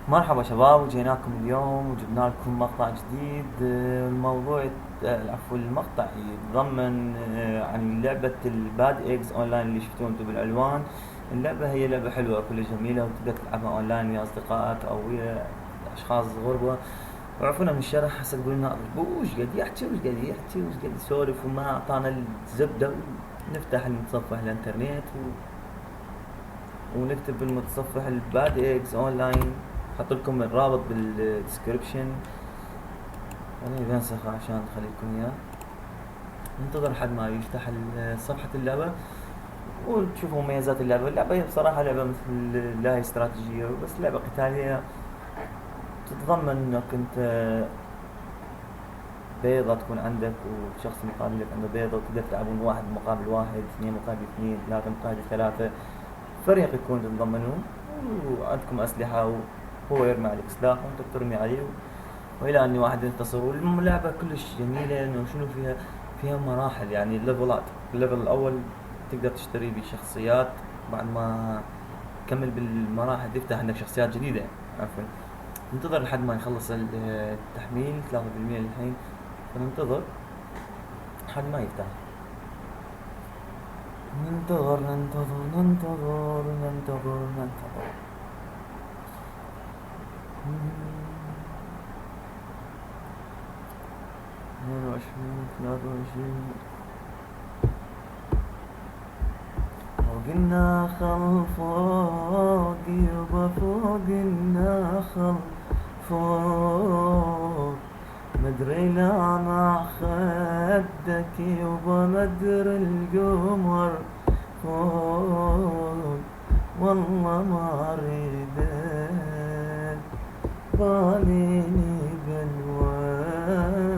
مرحبا شباب، وجيناكم اليوم وجبنا لكم مقطع جديد. الموضوع المقطع يتضمن عن لعبة الباد ايجز اونلاين اللي شفتوها انتم بالعنوان. اللعبة هي لعبة حلوة كلها جميلة، وتقدر تلعبها اونلاين ويا اصدقائك او ويا اشخاص غربة. وعرفونا من الشرح هسه تقول لنا وش قاعد يحكي وش قاعد يسولف وما اعطانا الزبدة. نفتح المتصفح الانترنت ونكتب بالمتصفح الباد اكس اونلاين. حط لكم الرابط بالديسكربشن. انا بنسخ عشان اخليكم اياه. ننتظر لحد ما يفتح صفحة اللعبة وتشوفوا مميزات اللعبة. اللعبة هي بصراحة لعبة مثل لا هي استراتيجية بس لعبة قتالية. تتضمن انك انت بيضة تكون عندك وشخص مقابلك عنده بيضة، وتقدر تلعبون واحد مقابل واحد، اثنين مقابل اثنين، ثلاثة مقابل ثلاثة. فريق يكون تتضمنون وعندكم أسلحة، وهو يرمي عليك سلاح وانت ترمي عليه والى ان واحد ينتصر. واللعبة كلش جميلة انه شنو فيها مراحل، يعني ليفلات. الليفل الاول تقدر تشتري بشخصيات، بعد ما تكمل بالمراحل تفتح عندك شخصيات جديدة. عفوا، ننتظر لحد ما يخلص التحميل 3% الحين، فننتظر لحد ما يفتح. ننتظر. 22 23. فوق النخل فوق يبا فوق النخل فوق، مدري لا مع خدك يبا مدري القمر فوق، والله ما اريد باليني بالوان.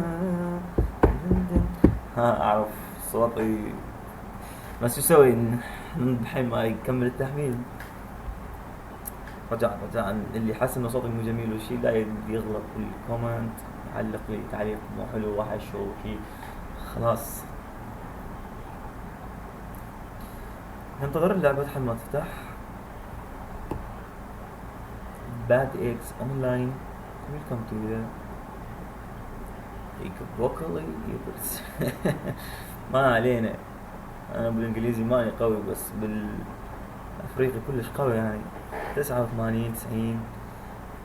اعرف صوتي بس شو اسوي. الحين ما يكمل التحميل. رجاء اللي حس انه صوتي مو جميل وشي لا يغلط بالكومنت، يعلق لي تعليق مو حلو وحش وشي. خلاص ننتظر اللعبة لحد ما تفتح. باد اكس اونلاين ويلكم تو ذا فوكالي. ما علينا، انا بالانجليزي ماني قوي بس بالافريقي كلش قوي يعني. 89 90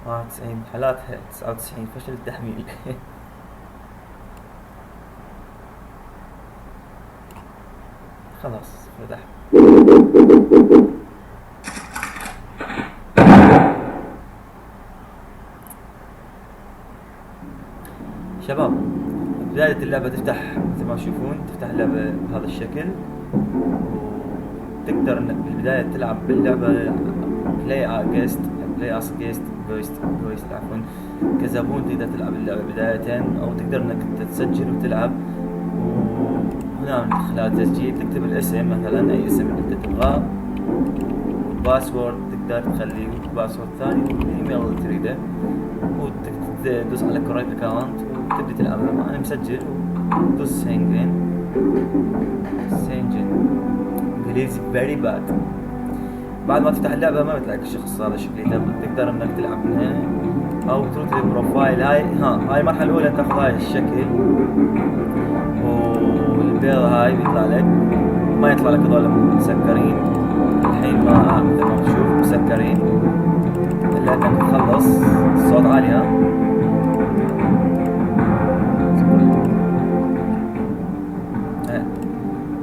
91 حالاتها 99 فشل التحميل. خلاص فتح. شباب، بداية اللعبة تفتح مثل ما تشوفون، تفتح اللعبة بهذا الشكل، وتقدر انك بالبداية تلعب باللعبة بلاي اس جويست عفوا كزبون. تقدر تلعب اللعبة بداية، او تقدر انك تسجل وتلعب. وهنا من خلال التسجيل تكتب الاسم، مثلا اي اسم انت تبغاه، والباسورد تقدر تخليه باسورد ثاني، والايميل اللي تريده، وتدوس على كوريكت اكاونت وتبدي تلعب. انا مسجل ودوس سينجن انجليزي فيري باد. بعد ما تفتح اللعبة ما بتلاقي الشخص هذا شكليته، تقدر انك تلعب من هنا او تروح للبروفايل. هاي المرحلة الاولى تاخذ هاي الشكل، والبيضة هاي بيطلع لك، ما يطلع لك هذول مسكرين. الحين ما مثل ما تشوف مسكرين الا انك تخلص. الصوت عالي ها.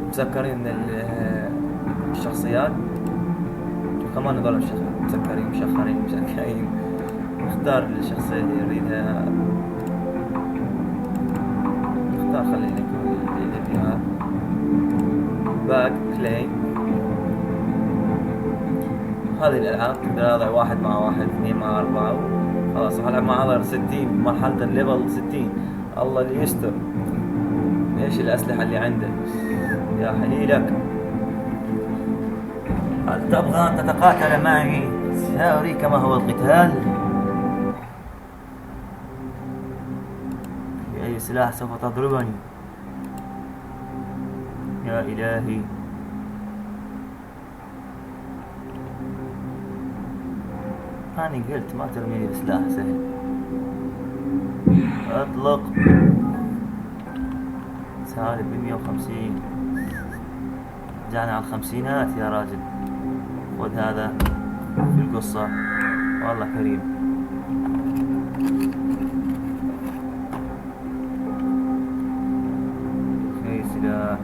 مسكرين الشخصيات، وكمان هذول مسكرين مشخرين. نختار الشخصية اللي يريدها، نختار خلينا نكون اللي نبيها. باك بلاي. هذه الألعاب تقدر هذا واحد مع واحد، اثنين مع أربعة. خلاص راح ألعب مع هذا 60 مرحلة الليفل 60. الله اللي يستر. ايش الأسلحة اللي عندك يا حليلك؟ هل تبغى أن تتقاتل معي؟ سأريك ما هو القتال. بأي سلاح سوف تضربني يا إلهي؟ كاني قلت ما ترميني بسلاح سهل. اطلق. سالب ب150. رجعنا على الخمسينات يا راجل. خذ هذا في القصة، والله كريم. في سلاح.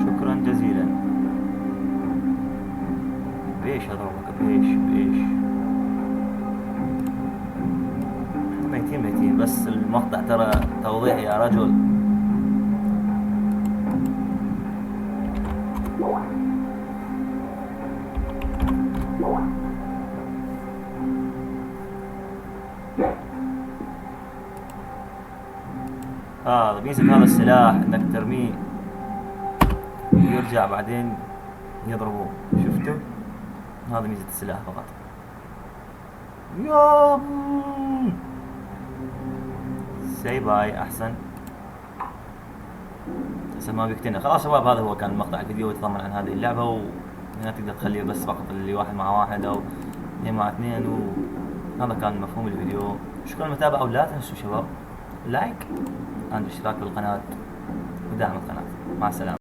شكرا جزيلا. بإيش أضربك؟ بإيش ميتين بس المقطع ترى توضيح يا رجل. هذا ميزة هذا السلاح انك ترميه ويرجع بعدين يضربوه، شفتوا؟ هذا ميزة السلاح فقط. يا سي باي احسن ما بيقتنع. خلاص شباب، هذا هو كان مقطع الفيديو يتضمن عن هذه اللعبة، وهنا تقدر تخليه بس فقط اللي واحد مع واحد او اثنين مع اثنين، وهذا كان مفهوم الفيديو. شكرا للمتابعة، ولا تنسوا شباب لايك والاشتراك بالقناة ودعم القناة. مع السلامة.